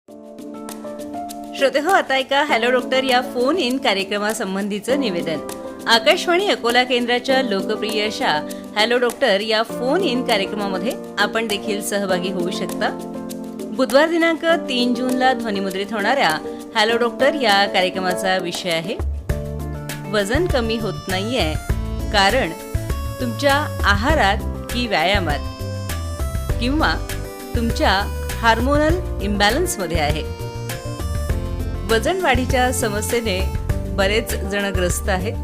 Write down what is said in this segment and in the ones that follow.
श्रोते हो, आता ऐका हॅलो डॉक्टर या फोन इन कार्यक्रमासंबंधीचं निवेदन. आकाशवाणी अकोला केंद्राच्या लोकप्रिय अशा हॅलो डॉक्टर या फोन इन कार्यक्रमामध्ये आपण देखील सहभागी होऊ शकता. बुधवार दिनांक 3 जूनला ध्वनिमुद्रित होणाऱ्या हॅलो डॉक्टर या कार्यक्रमाचा विषय आहे वजन कमी होत नाहीये कारण तुमच्या आहारात की व्यायामात किंवा तुमच्या हार्मोनल इम्बॅलन्समध्ये आहे. वजन वाढीच्या समस्येने बरेच जण ग्रस्त आहेत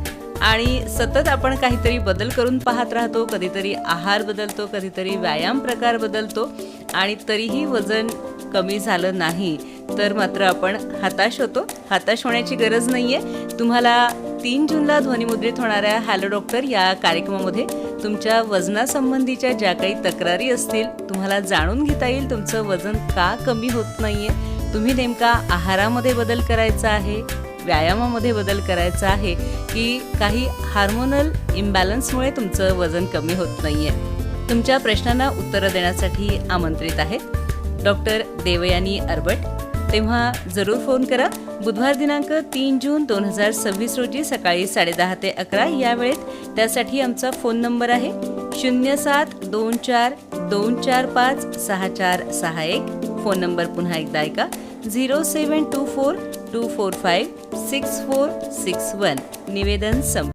आणि सतत आपण काहीतरी बदल करून पाहत राहतो. कधीतरी आहार बदलतो, कधीतरी व्यायाम प्रकार बदलतो आणि तरीही वजन कमी झालं नाही तर मात्र आपण हताश होतो. हताश होण्याची गरज नाहीये. तुम्हाला 3 जूनला ध्वनिमुद्रित होणाऱ्या हॅलो डॉक्टर या कार्यक्रमामध्ये तुमच्या वजनासंबंधीच्या ज्या काही तक्रारी असतील तुम्हाला जाणून घेता येईल. तुमचं वजन का कमी होत नाहीये, तुम्ही नेमका आहारामध्ये बदल करायचा आहे, व्यायामामध्ये बदल करायचा आहे की काही हार्मोनल इम्बॅलन्समुळे तुमचं वजन कमी होत नाहीये. तुमच्या प्रश्नांना उत्तरं देण्यासाठी आमंत्रित आहेत डॉक्टर देवयानी अरबट. तेव्हा जरूर फोन करा. बुधवार दिनांक 3 जून 2026 रोजी सकाळी 10:30 ते 11 या वेळेत. त्यासाठी आमचा फोन नंबर आहे 0724245661. फोन नंबर पुन्हा एकदा ऐका 0724245661. निवेदन संप.